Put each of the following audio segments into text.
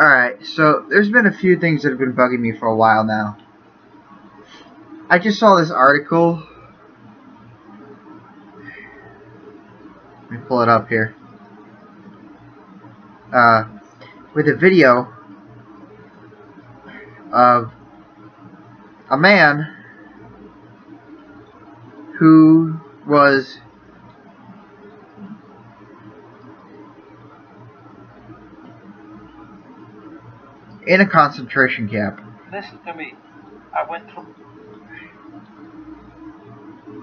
Alright, so there's been a few things that have been bugging me for a while now. I just saw this article. Let me pull it up here. With a video of a man who was in a concentration camp. Listen to me. I went through.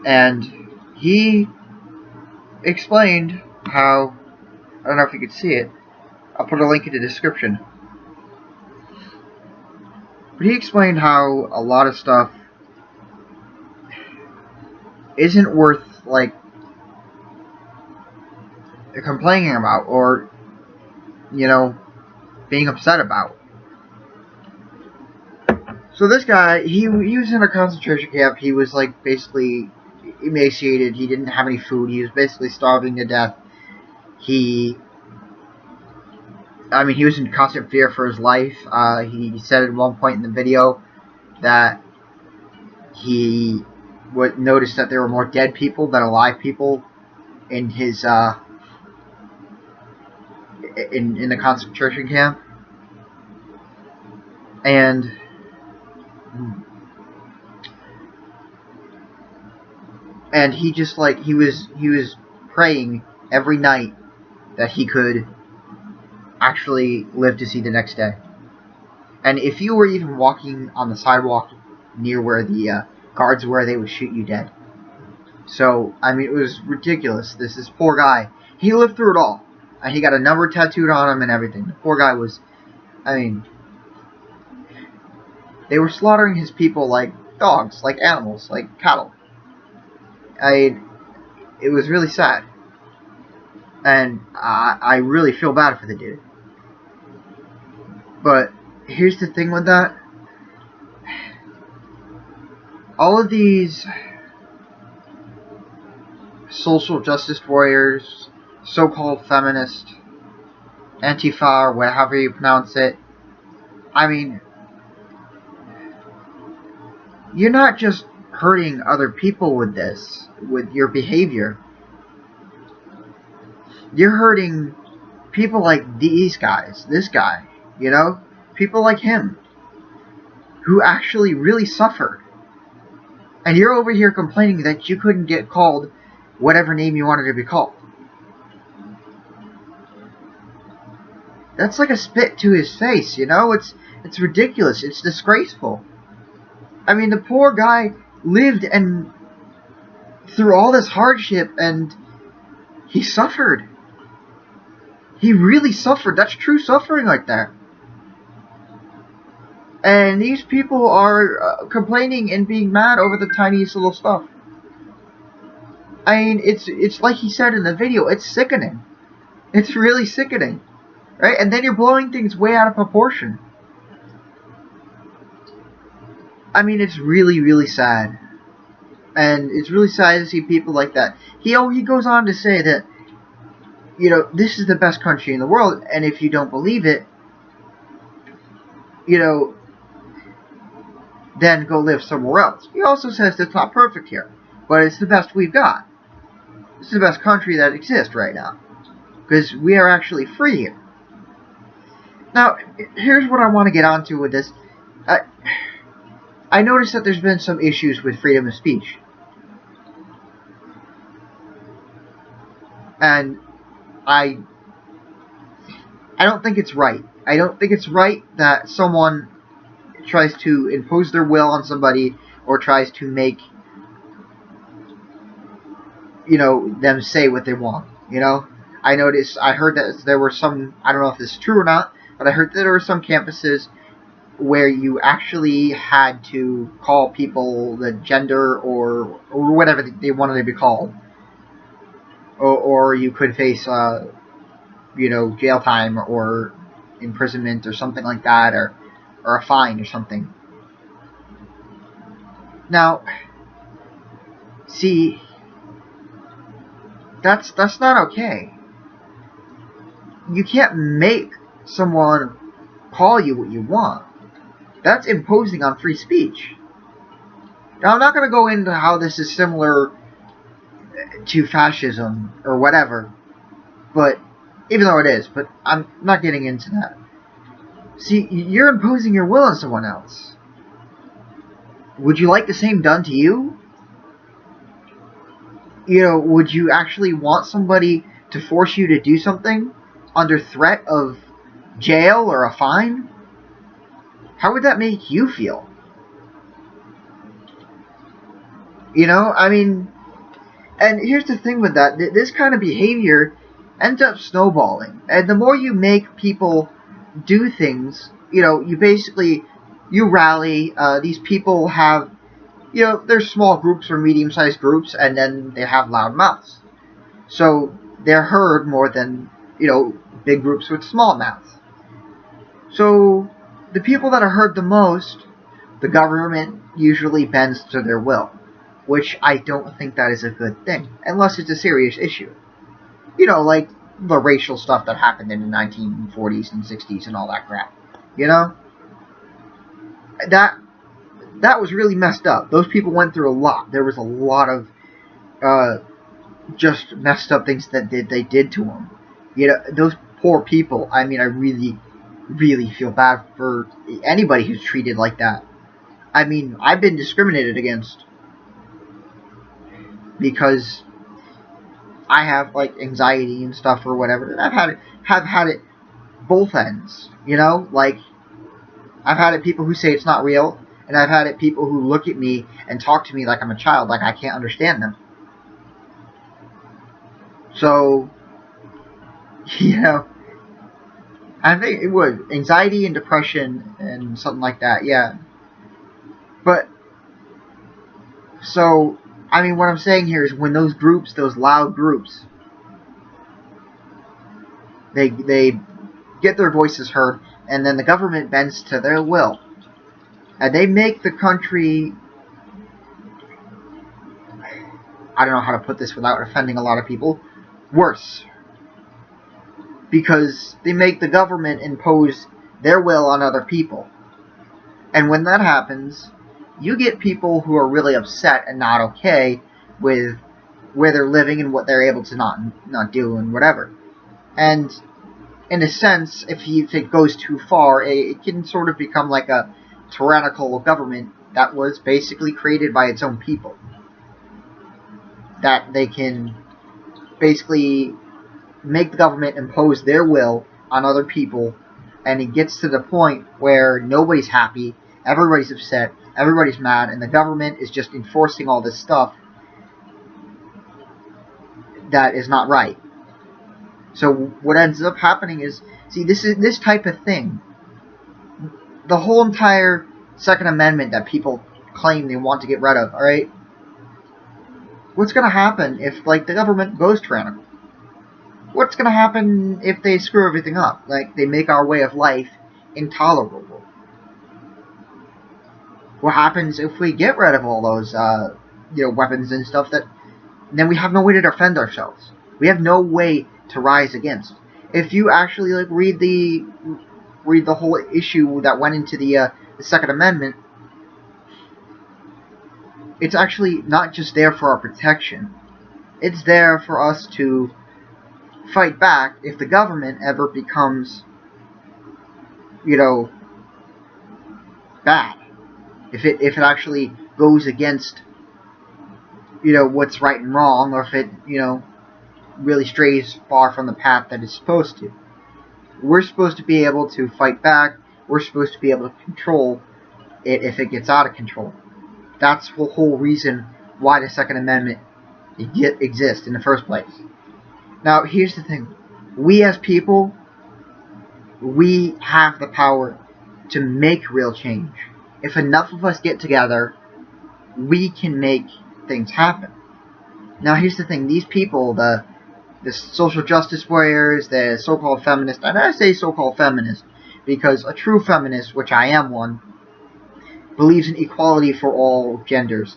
And he explained how, I don't know if you could see it, I'll put a link in the description. But he explained how a lot of stuff isn't worth, like, complaining about or, you know, being upset about. So this guy, he was in a concentration camp. He was, like, basically emaciated. He didn't have any food. He was basically starving to death. He was in constant fear for his life. He said at one point in the video that he would notice that there were more dead people than alive people in his in the concentration camp. And he just, like, he was praying every night that he could actually live to see the next day. And if you were even walking on the sidewalk near where the guards were, they would shoot you dead. So, I mean, it was ridiculous. This poor guy, he lived through it all. And he got a number tattooed on him and everything. The poor guy was, I mean, they were slaughtering his people like dogs, like animals, like cattle. It was really sad. And I really feel bad for the dude. But here's the thing with that. All of these social justice warriors, so-called feminists, Antifa, or whatever you pronounce it, I mean, you're not just hurting other people with this, with your behavior. You're hurting people like these guys, this guy, you know? People like him, who actually really suffered. And you're over here complaining that you couldn't get called whatever name you wanted to be called. That's like a spit to his face, you know? It's ridiculous. It's disgraceful. I mean, the poor guy lived and through all this hardship, and he suffered. He really suffered. That's true suffering like that. And these people are complaining and being mad over the tiniest little stuff. I mean, it's like he said in the video, it's sickening. It's really sickening. Right? And then you're blowing things way out of proportion. I mean, it's really, really sad. And it's really sad to see people like that. He goes on to say that, you know, this is the best country in the world, and if you don't believe it, you know, then go live somewhere else. He also says it's not perfect here, but it's the best we've got. This is the best country that exists right now, because we are actually free here. Now, here's what I want to get onto with this. I noticed that there's been some issues with freedom of speech. And I don't think it's right. I don't think it's right that someone tries to impose their will on somebody or tries to make, you know, them say what they want, you know? I heard that there were some, I don't know if this is true or not, but I heard that there were some campuses where you actually had to call people the gender or whatever they wanted to be called. Or you could face, you know, jail time or imprisonment or something like that, or a fine or something. Now, see, that's not okay. You can't make someone call you what you want. That's imposing on free speech. Now, I'm not going to go into how this is similar to fascism or whatever, but even though it is, but I'm not getting into that. See, you're imposing your will on someone else. Would you like the same done to you? You know, would you actually want somebody to force you to do something under threat of jail or a fine? How would that make you feel? You know, I mean, and here's the thing with that. This kind of behavior ends up snowballing. And the more you make people do things, you know, you rally. These people have, you know, there's small groups or medium-sized groups, and then they have loud mouths. So they're heard more than, you know, big groups with small mouths. So the people that are heard the most, the government usually bends to their will, which I don't think that is a good thing, unless it's a serious issue. You know, like the racial stuff that happened in the 1940s and 60s and all that crap. You know? That was really messed up. Those people went through a lot. There was a lot of just messed up things that they did to them. You know, those poor people. I mean, I really, really feel bad for anybody who's treated like that. I mean, I've been discriminated against because I have like anxiety and stuff or whatever, and have had it both ends. You know, like I've had it people who say it's not real, and I've had it people who look at me and talk to me like I'm a child, like I can't understand them. So, you know, I think it would anxiety and depression and something like that. Yeah, but so I mean, what I'm saying here is when those groups, those loud groups, they get their voices heard, and then the government bends to their will, and they make the country. I don't know how to put this without offending a lot of people. Worse. Because they make the government impose their will on other people. And when that happens, you get people who are really upset and not okay with where they're living and what they're able to not do and whatever. And in a sense, if it goes too far, it can sort of become like a tyrannical government that was basically created by its own people. That they can basically make the government impose their will on other people, and it gets to the point where nobody's happy, everybody's upset, everybody's mad, and the government is just enforcing all this stuff that is not right. So what ends up happening is, see, this type of thing, the whole entire Second Amendment that people claim they want to get rid of, alright? What's going to happen if, like, the government goes tyrannical? What's going to happen if they screw everything up? Like, they make our way of life intolerable. What happens if we get rid of all those, weapons and stuff that... Then we have no way to defend ourselves. We have no way to rise against. If you actually, like, read the whole issue that went into the Second Amendment, it's actually not just there for our protection. It's there for us to fight back if the government ever becomes, bad. If it actually goes against, what's right and wrong, or if it, really strays far from the path that it's supposed to. We're supposed to be able to fight back. We're supposed to be able to control it if it gets out of control. That's the whole reason why the Second Amendment exists in the first place. Now, here's the thing. We as people, we have the power to make real change. If enough of us get together, we can make things happen. Now, here's the thing. These people, the social justice warriors, the so-called feminists, and I say so-called feminist because a true feminist, which I am one, believes in equality for all genders.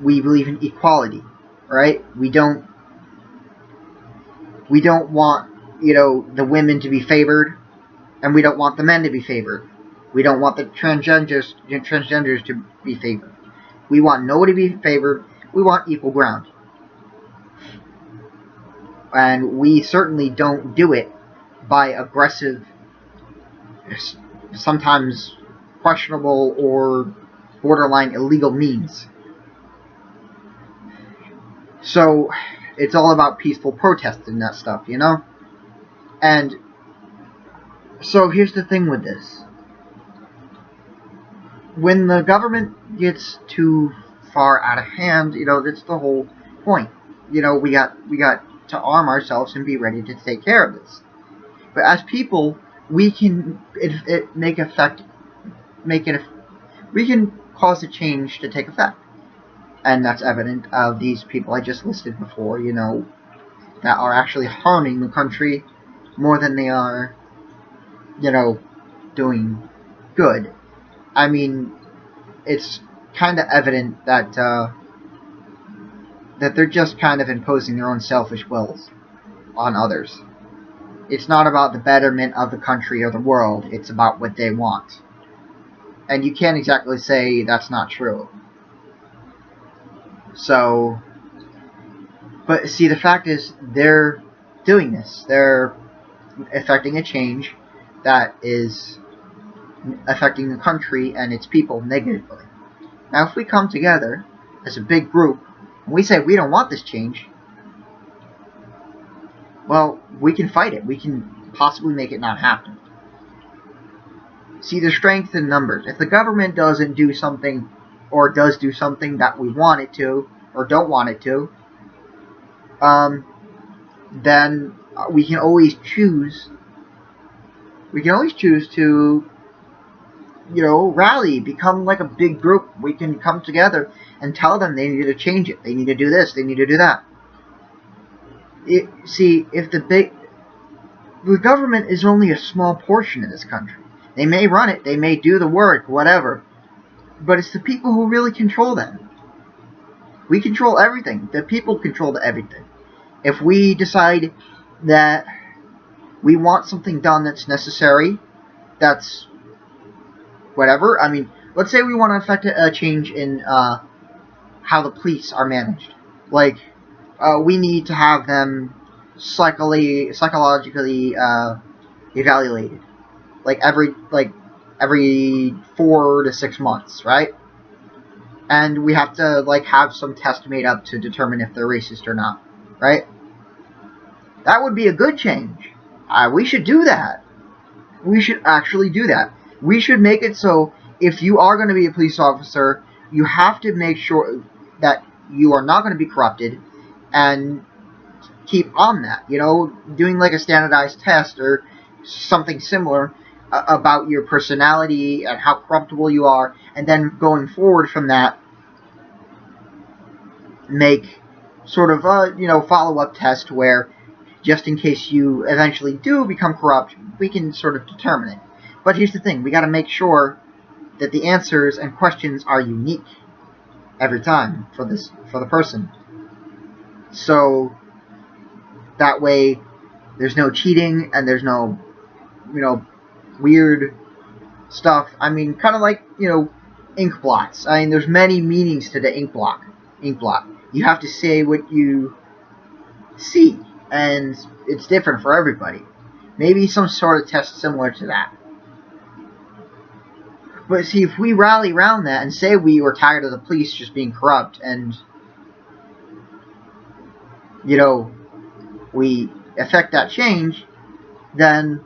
We believe in equality, right? We don't want the women to be favored, and we don't want the men to be favored. We don't want the transgenders to be favored. We want nobody to be favored. We want equal ground. And we certainly don't do it by aggressive, sometimes questionable or borderline illegal means. So it's all about peaceful protest and that stuff, And so here's the thing with this. When the government gets too far out of hand, that's the whole point. We got to arm ourselves and be ready to take care of this. But as people, we can we can cause a change to take effect. And that's evident of these people I just listed before, that are actually harming the country more than they are, doing good. I mean, it's kind of evident that that they're just kind of imposing their own selfish wills on others. It's not about the betterment of the country or the world, it's about what they want. And you can't exactly say that's not true. So, but see, the fact is, they're doing this. They're effecting a change that is affecting the country and its people negatively. Now, if we come together as a big group and we say we don't want this change, well, we can fight it. We can possibly make it not happen. See, there's strength in numbers. If the government doesn't do something, or does do something that we want it to, or don't want it to, then we can always choose. We can always choose to, rally, become like a big group. We can come together and tell them they need to change it. They need to do this. They need to do that. If the government is only a small portion of this country. They may run it. They may do the work, whatever. But it's the people who really control them. We control everything. The people control everything. If we decide that we want something done that's necessary, that's whatever. I mean, let's say we want to affect a change in how the police are managed. Like, we need to have them psychologically evaluated. Like every 4 to 6 months, right? And we have to have some test made up to determine if they're racist or not, right? That would be a good change. We should do that. We should actually do that. We should make it so if you are going to be a police officer, you have to make sure that you are not going to be corrupted and keep on that. Doing like a standardized test or something similar about your personality and how corruptible you are, and then going forward from that, make sort of a follow-up test where, just in case you eventually do become corrupt, we can sort of determine it. But here's the thing: we got to make sure that the answers and questions are unique every time for the person. So that way, there's no cheating and there's no weird stuff. I mean, kind of like, ink blots. I mean, there's many meanings to the ink blot. You have to say what you see, and it's different for everybody. Maybe some sort of test similar to that. But see, if we rally around that and say we were tired of the police just being corrupt and, we effect that change, then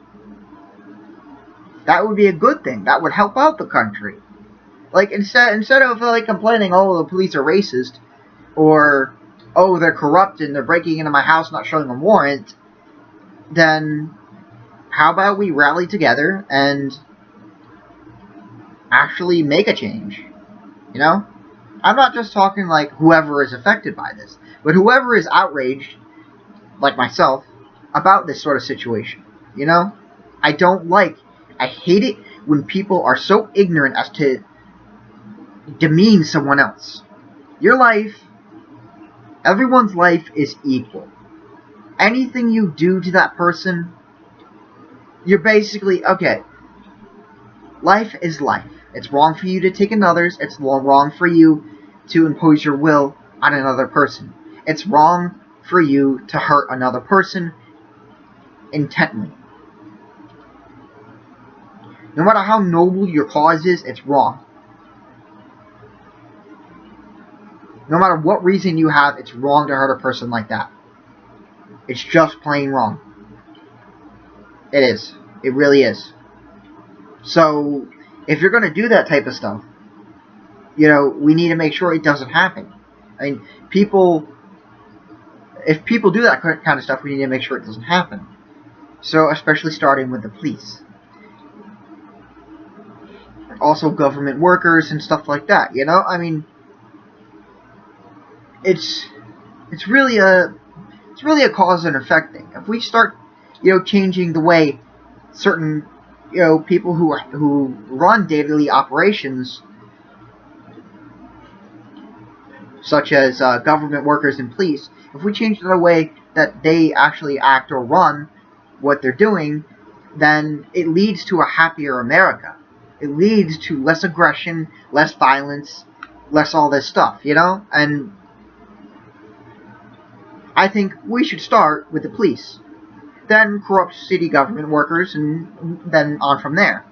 that would be a good thing. That would help out the country. Like, instead of complaining, oh, the police are racist, or oh, they're corrupt and they're breaking into my house not showing a warrant, then how about we rally together and actually make a change? I'm not just talking like whoever is affected by this, but whoever is outraged, like myself, about this sort of situation. I hate it when people are so ignorant as to demean someone else. Your life, everyone's life is equal. anything you do to that person, you're basically, okay, life is life. It's wrong for you to take another's. It's wrong for you to impose your will on another person. It's wrong for you to hurt another person intently. No matter how noble your cause is, it's wrong. No matter what reason you have, it's wrong to hurt a person like that. It's just plain wrong. It is. It really is. So, if you're going to do that type of stuff, we need to make sure it doesn't happen. I mean, if people do that kind of stuff, we need to make sure it doesn't happen. So, especially starting with the police. Also, government workers and stuff like that, I mean, it's really a cause and effect thing. If we start, changing the way certain, people who run daily operations, such as government workers and police, if we change the way that they actually act or run what they're doing, then it leads to a happier America. It leads to less aggression, less violence, less all this stuff, And I think we should start with the police, then corrupt city government workers, and then on from there.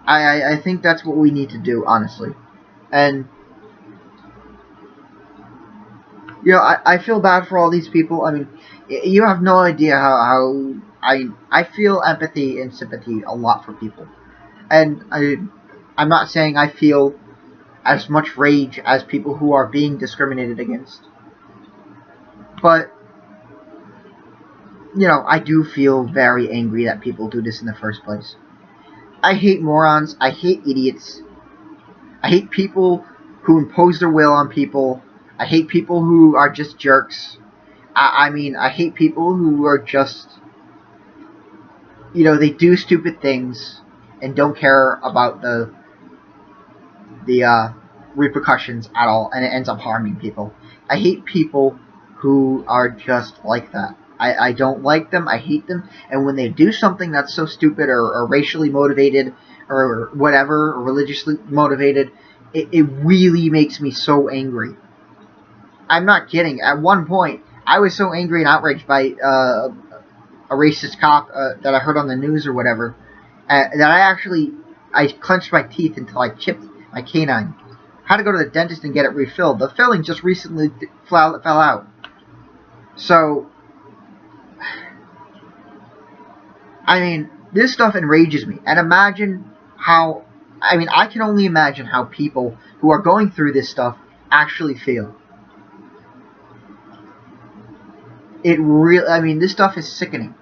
I think that's what we need to do, honestly. And, I feel bad for all these people. I mean, you have no idea how I feel empathy and sympathy a lot for people. And I'm not saying I feel as much rage as people who are being discriminated against. But, I do feel very angry that people do this in the first place. I hate morons. I hate idiots. I hate people who impose their will on people. I hate people who are just jerks. I mean, I hate people who are just, they do stupid things and don't care about the repercussions at all, and it ends up harming people. I hate people who are just like that. I don't like them. I hate them. And when they do something that's so stupid or racially motivated or whatever, or religiously motivated, it really makes me so angry. I'm not kidding. At one point, I was so angry and outraged by a racist cop that I heard on the news or whatever, that I clenched my teeth until I chipped my canine. I had to go to the dentist and get it refilled. The filling just recently fell out. So, I mean, this stuff enrages me. And I can only imagine how people who are going through this stuff actually feel. This stuff is sickening.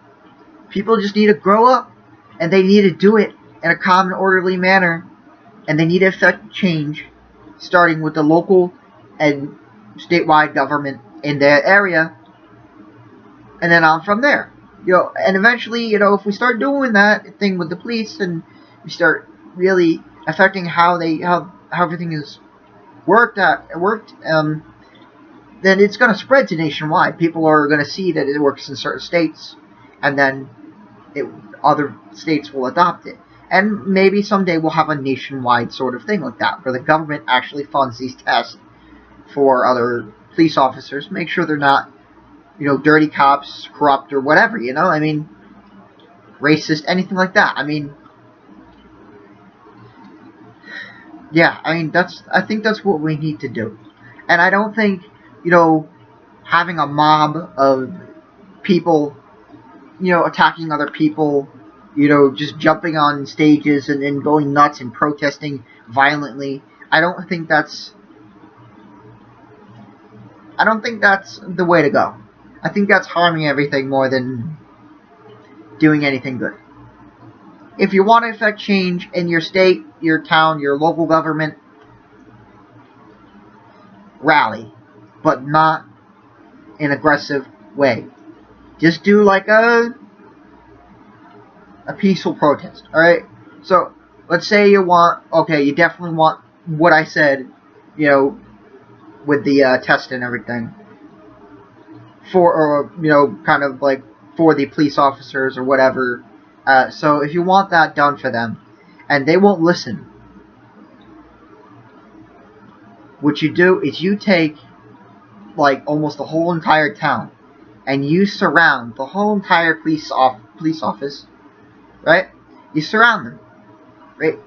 People just need to grow up, and they need to do it in a calm and orderly manner, and they need to effect change, starting with the local and statewide government in their area, and then on from there. And eventually, if we start doing that thing with the police, and we start really affecting how everything is worked, then it's going to spread to nationwide. People are going to see that it works in certain states, and then other states will adopt it. And maybe someday we'll have a nationwide sort of thing like that, where the government actually funds these tests for other police officers. Make sure they're not, dirty cops, corrupt, or whatever, racist, anything like that. I think that's what we need to do. And I don't think, having a mob of people, attacking other people, just jumping on stages and then going nuts and protesting violently, I don't think that's the way to go. I think that's harming everything more than doing anything good. If you want to effect change in your state, your town, your local government, rally, but not in an aggressive way. Just do like a peaceful protest, alright? So, let's say you definitely want what I said, with the test and everything. for, or kind of like for the police officers or whatever. So if you want that done for them, and they won't listen, what you do is you take like almost the whole entire town, and you surround the whole entire police office, right? You surround them, right?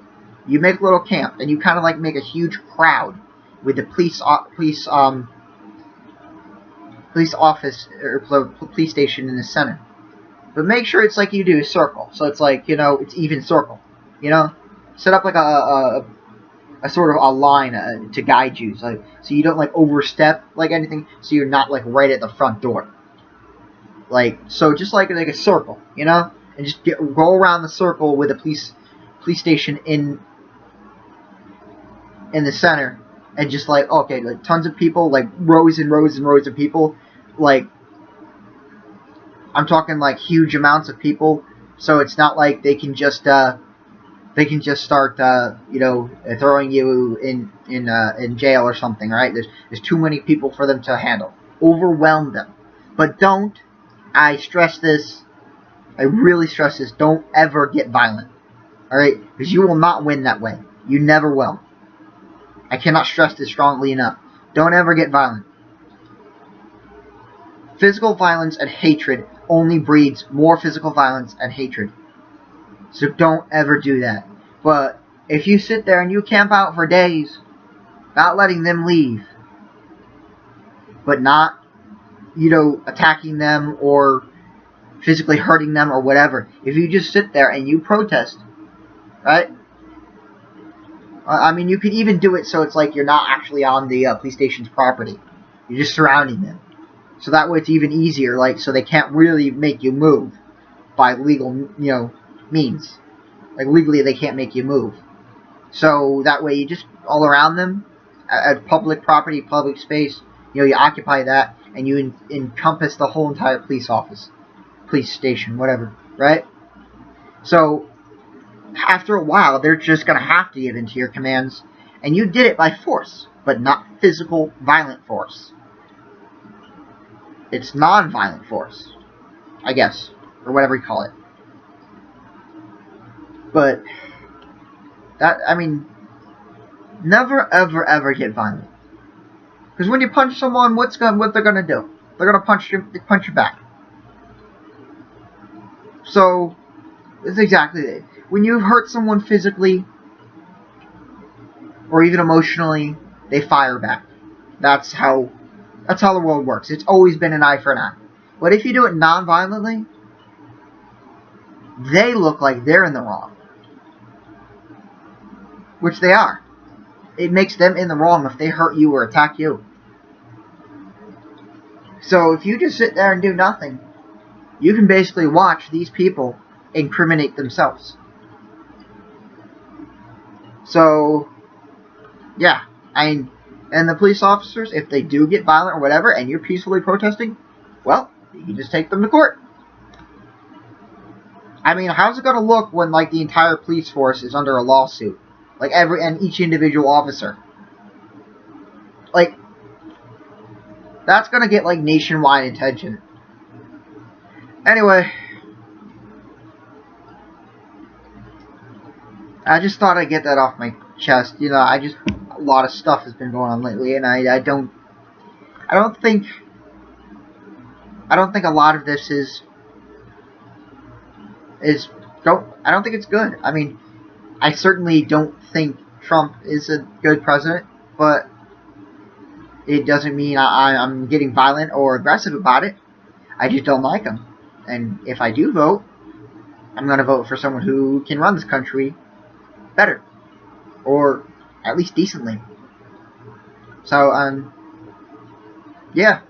You make a little camp, and you kind of like make a huge crowd with the police office or police station in the center. But make sure it's like you do a circle, so it's like it's even circle. Set up like a sort of a line to guide you, so you don't like overstep like anything, so you're not like right at the front door. Like so, just like a circle, and just go around the circle with the police station in the center, and just like okay, like tons of people, like rows and rows and rows of people, like I'm talking like huge amounts of people. So it's not like they can just start throwing you in jail or something, right? There's too many people for them to handle. Overwhelm them, but don't. I stress this. I really stress this. Don't ever get violent, all right? Because you will not win that way. You never will. I cannot stress this strongly enough. Don't ever get violent. Physical violence and hatred only breeds more physical violence and hatred. So don't ever do that. But if you sit there and you camp out for days, not letting them leave, but not, attacking them or physically hurting them or whatever. If you just sit there and you protest, right? I mean, you could even do it so it's like you're not actually on the police station's property. You're just surrounding them. So that way it's even easier, like, so they can't really make you move by legal, means. Like, legally they can't make you move. So that way you just all around them, at public property, public space, you occupy that, and you encompass the whole entire police office, police station, whatever, right? So after a while, they're just going to have to give in to your commands, and you did it by force, but not physical, violent force. It's non-violent force, I guess, or whatever you call it. But that, I mean, never, ever, ever get violent. Because when you punch someone, what they're gonna do? They're gonna punch you back. So it's exactly it. When you hurt someone physically or even emotionally, they fire back. That's how the world works. It's always been an eye for an eye. But if you do it non-violently, they look like they're in the wrong. Which they are. It makes them in the wrong if they hurt you or attack you. So if you just sit there and do nothing, you can basically watch these people incriminate themselves. So, yeah. And the police officers, if they do get violent or whatever, and you're peacefully protesting, well, you can just take them to court. I mean, how's it going to look when, like, the entire police force is under a lawsuit? Like, each individual officer. Like, that's going to get, like, nationwide attention. Anyway, I just thought I'd get that off my chest. A lot of stuff has been going on lately, and I don't think a lot of this I don't think it's good. I mean, I certainly don't think Trump is a good president, but it doesn't mean I'm getting violent or aggressive about it. I just don't like him. And if I do vote, I'm going to vote for someone who can run this country better. Or at least decently. So, yeah.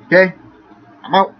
Okay, I'm out.